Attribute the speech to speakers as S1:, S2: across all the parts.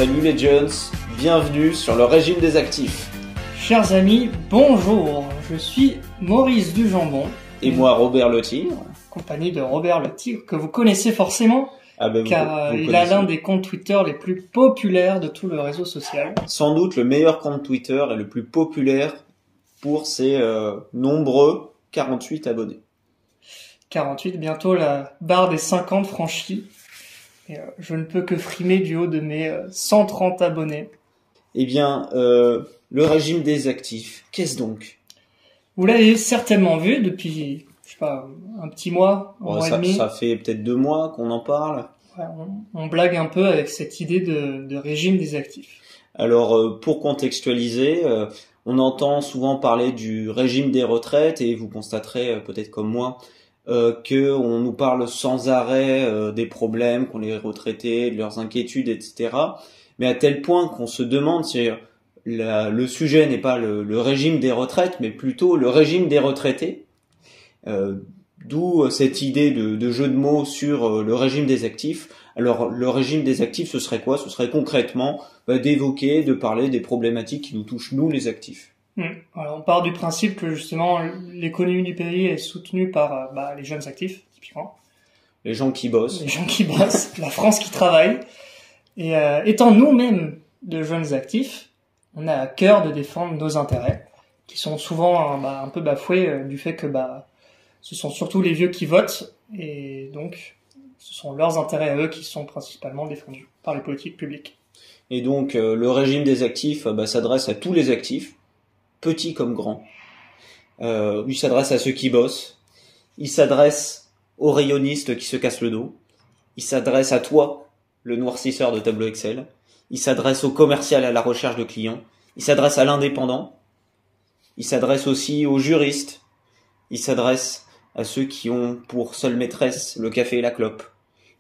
S1: Salut les Jones, bienvenue sur le régime des actifs.
S2: Chers amis, bonjour, je suis Maurice Dujambon.
S1: Et moi Robert Le Tigre.
S2: Compagnie de Robert Le Tigre, que vous connaissez forcément, car il a l'un des comptes Twitter les plus populaires de tout le réseau social.
S1: Sans doute le meilleur compte Twitter et le plus populaire pour ses nombreux 48 abonnés.
S2: 48, bientôt la barre des 50 franchie. Et je ne peux que frimer du haut de mes 130 abonnés.
S1: Eh bien, le régime des actifs, qu'est-ce donc ?
S2: Vous l'avez certainement vu depuis, je sais pas, un petit mois, un mois et demi.
S1: Ça fait peut-être 2 mois qu'on en parle.
S2: Ouais, on blague un peu avec cette idée de régime des actifs.
S1: Alors, pour contextualiser, on entend souvent parler du régime des retraites et vous constaterez peut-être comme moi que on nous parle sans arrêt des problèmes qu'ont les retraités, de leurs inquiétudes, etc. Mais à tel point qu'on se demande si le sujet n'est pas le régime des retraites, mais plutôt le régime des retraités. D'où cette idée de jeu de mots sur le régime des actifs. Alors le régime des actifs, ce serait quoi ? Ce serait concrètement d'évoquer, de parler des problématiques qui nous touchent nous les actifs.
S2: Alors, on part du principe que justement l'économie du pays est soutenue par les jeunes actifs, typiquement.
S1: Les gens qui bossent. Les gens qui
S2: bossent, la France qui travaille. Et étant nous-mêmes de jeunes actifs, on a à cœur de défendre nos intérêts, qui sont souvent un peu bafoués du fait que ce sont surtout les vieux qui votent, et donc ce sont leurs intérêts à eux qui sont principalement défendus par les politiques publiques.
S1: Et donc le régime des actifs s'adresse à tous les actifs, petits comme grands. Il s'adresse à ceux qui bossent. Il s'adresse aux rayonnistes qui se cassent le dos. Il s'adresse à toi, le noircisseur de tableau Excel. Il s'adresse au commercial à la recherche de clients. Il s'adresse à l'indépendant. Il s'adresse aussi aux juristes. Il s'adresse à ceux qui ont pour seule maîtresse le café et la clope.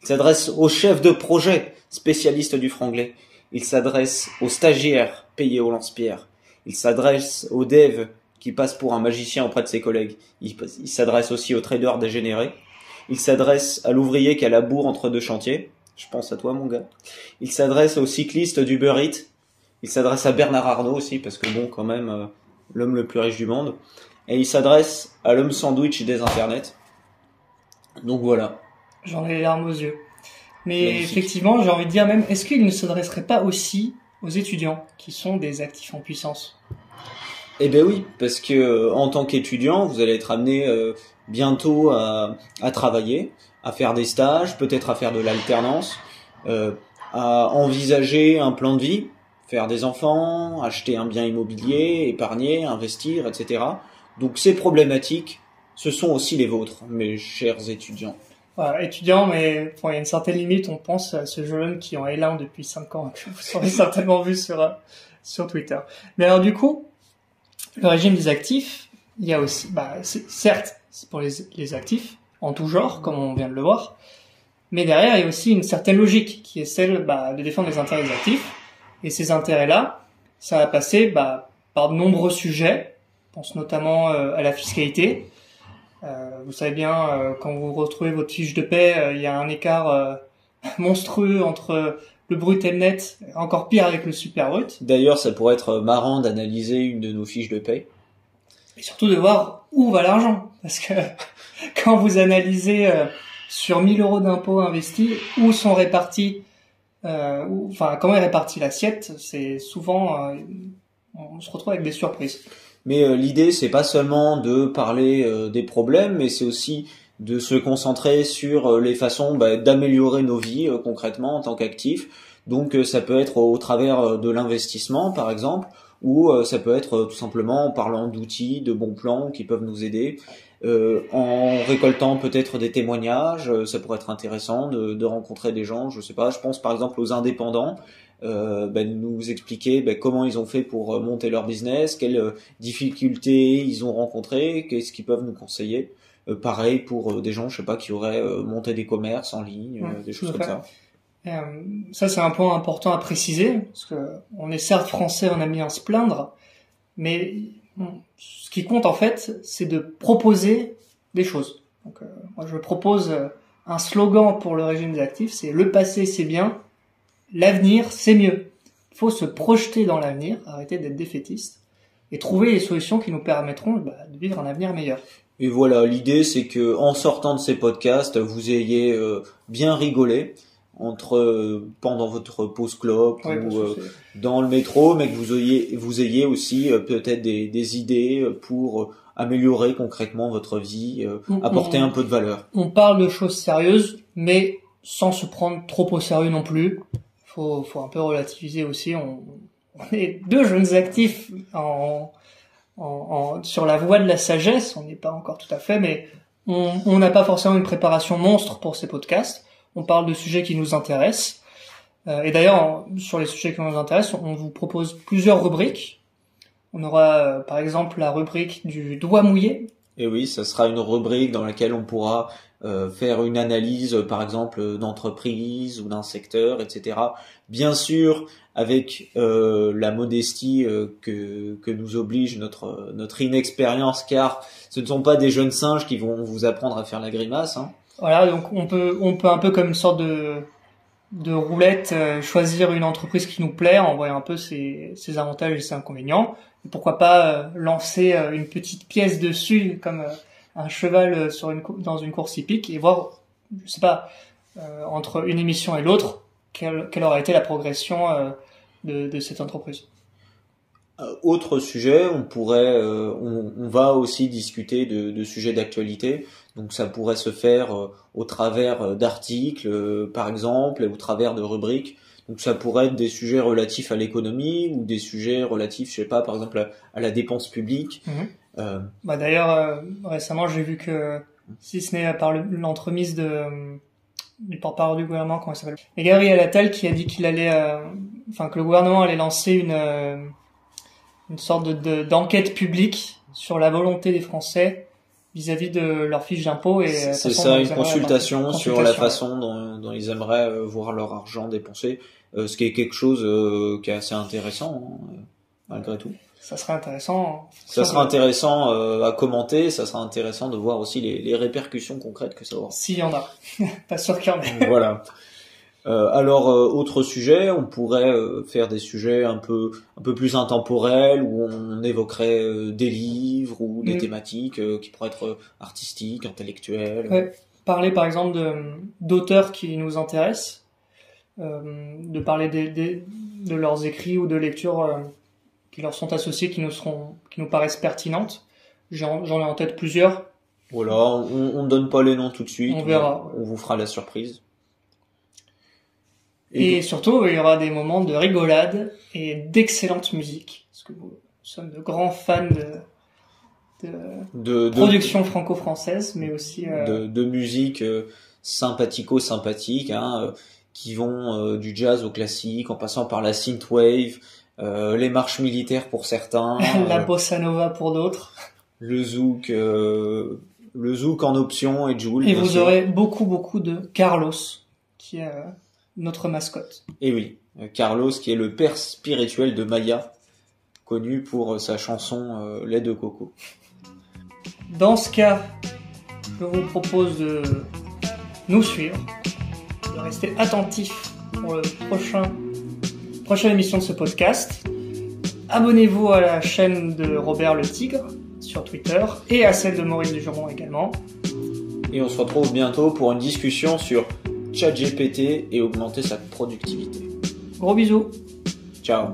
S1: Il s'adresse aux chefs de projet, spécialistes du franglais. Il s'adresse aux stagiaires payés au lance-pierre. Il s'adresse aux devs qui passent pour un magicien auprès de ses collègues. Il s'adresse aussi aux traders dégénérés. Il s'adresse à l'ouvrier qui a la bourre entre 2 chantiers. Je pense à toi, mon gars. Il s'adresse aux cyclistes d'Uber Eats. Il s'adresse à Bernard Arnault aussi, parce que bon, quand même, l'homme le plus riche du monde. Et il s'adresse à l'homme sandwich des internets. Donc voilà.
S2: J'en ai les larmes aux yeux. Mais effectivement, j'ai envie de dire même, est-ce qu'il ne s'adresserait pas aussi aux étudiants, qui sont des actifs en puissance?
S1: Eh ben oui, parce que en tant qu'étudiant, vous allez être amené bientôt à travailler, à faire des stages, peut-être à faire de l'alternance, à envisager un plan de vie, faire des enfants, acheter un bien immobilier, épargner, investir, etc. Donc ces problématiques, ce sont aussi les vôtres, mes chers étudiants.
S2: Voilà, étudiants, mais il y a une certaine limite, on pense à ce jeune qui est en L1 depuis 5 ans, que vous aurez certainement vu sur Twitter. Mais alors du coup, le régime des actifs, il y a aussi, certes, c'est pour les actifs, en tout genre, comme on vient de le voir, mais derrière, il y a aussi une certaine logique, qui est celle de défendre les intérêts des actifs, et ces intérêts-là, ça va passer par de nombreux sujets, je pense notamment à la fiscalité. Vous savez bien, quand vous retrouvez votre fiche de paie, il y a un écart monstrueux entre le brut et le net, encore pire avec le super brut.
S1: D'ailleurs, ça pourrait être marrant d'analyser une de nos fiches de paie.
S2: Et surtout de voir où va l'argent. Parce que quand vous analysez sur 1000 € d'impôts investis, où sont répartis, comment est répartie l'assiette, c'est souvent, on se retrouve avec des surprises.
S1: Mais l'idée, c'est pas seulement de parler des problèmes, mais c'est aussi de se concentrer sur les façons d'améliorer nos vies concrètement en tant qu'actifs. Donc ça peut être au travers de l'investissement, par exemple, ou ça peut être tout simplement en parlant d'outils, de bons plans qui peuvent nous aider, en récoltant peut-être des témoignages. Ça pourrait être intéressant de rencontrer des gens, je sais pas, je pense par exemple aux indépendants, nous expliquer comment ils ont fait pour monter leur business, quelles difficultés ils ont rencontrées, qu'est-ce qu'ils peuvent nous conseiller. Pareil pour des gens, je sais pas, qui auraient monté des commerces en ligne, des choses comme ça.
S2: Ça, c'est un point important à préciser, parce que on est certes français, on aime bien se plaindre, mais ce qui compte en fait, c'est de proposer des choses. Donc, moi, je propose un slogan pour le régime des actifs, c'est « Le passé, c'est bien, l'avenir, c'est mieux ». Il faut se projeter dans l'avenir, arrêter d'être défaitiste et trouver les solutions qui nous permettront de vivre un avenir meilleur.
S1: Et voilà, l'idée c'est que en sortant de ces podcasts, vous ayez bien rigolé pendant votre pause clope ou dans le métro, mais que vous ayez aussi peut-être des idées pour améliorer concrètement votre vie, apporter un peu de valeur.
S2: On parle de choses sérieuses, mais sans se prendre trop au sérieux non plus. Faut un peu relativiser aussi. On est deux jeunes actifs sur la voie de la sagesse. On n'est pas encore tout à fait, mais on n'a pas forcément une préparation monstre pour ces podcasts. On parle de sujets qui nous intéressent. Et d'ailleurs, sur les sujets qui nous intéressent, on vous propose plusieurs rubriques. On aura, par exemple, la rubrique du doigt mouillé.
S1: Et oui, ça sera une rubrique dans laquelle on pourra faire une analyse, par exemple, d'entreprise ou d'un secteur, etc. Bien sûr, avec la modestie que nous oblige notre inexpérience, car ce ne sont pas des jeunes singes qui vont vous apprendre à faire la grimace. Hein.
S2: Voilà, donc on peut un peu comme une sorte de roulette choisir une entreprise qui nous plaît en voyant un peu ses avantages et ses inconvénients. Et pourquoi pas lancer une petite pièce dessus comme un cheval dans une course hippique et voir, je sais pas, entre une émission et l'autre, quelle aurait été la progression de cette entreprise.
S1: Autre sujet, on va aussi discuter de sujets d'actualité. Donc ça pourrait se faire au travers d'articles, par exemple, et au travers de rubriques. Donc ça pourrait être des sujets relatifs à l'économie ou des sujets relatifs, je sais pas, par exemple à la dépense publique.
S2: D'ailleurs, récemment, j'ai vu que, si ce n'est par l'entremise du porte-parole du gouvernement, comment il s'appelle, Gabriel Attal, qui a dit qu'il allait, que le gouvernement allait lancer une sorte d'enquête publique sur la volonté des Français vis-à-vis de leurs fiches d'impôt.
S1: C'est ça, une consultation sur la façon dont ils aimeraient voir leur argent dépensé, ce qui est quelque chose qui est assez intéressant, malgré tout.
S2: Ça serait intéressant.
S1: Ça sera intéressant à commenter, ça sera intéressant de voir aussi les répercussions concrètes que ça aura.
S2: S'il y en a. Pas sûr qu'il y en ait.
S1: Voilà. Alors autre sujet, on pourrait faire des sujets un peu plus intemporels où on évoquerait des livres ou des thématiques qui pourraient être artistiques, intellectuelles.
S2: Ouais. Parler par exemple d'auteurs qui nous intéressent, de parler de leurs écrits ou de lectures qui leur sont associées, qui nous paraissent pertinentes. J'en ai en tête plusieurs.
S1: Voilà, on ne donne pas les noms tout de suite.
S2: On verra.
S1: On vous fera la surprise.
S2: Et surtout, il y aura des moments de rigolade et d'excellente musique, parce que nous sommes de grands fans de production franco-française, mais aussi
S1: de musique sympathique, qui vont du jazz au classique, en passant par la synthwave, les marches militaires pour certains,
S2: la bossa nova pour d'autres,
S1: le zouk en option et Joule.
S2: Et vous aurez beaucoup de Carlos, qui est notre mascotte.
S1: Et oui, Carlos qui est le père spirituel de Maya, connu pour sa chanson Lait de coco.
S2: Dans ce cas, je vous propose de nous suivre, de rester attentifs pour le prochaine émission de ce podcast. Abonnez-vous à la chaîne de Robert le Tigre sur Twitter et à celle de Maurice Dugeron également.
S1: Et on se retrouve bientôt pour une discussion sur ChatGPT et augmenter sa productivité.
S2: Gros bisous.
S1: Ciao.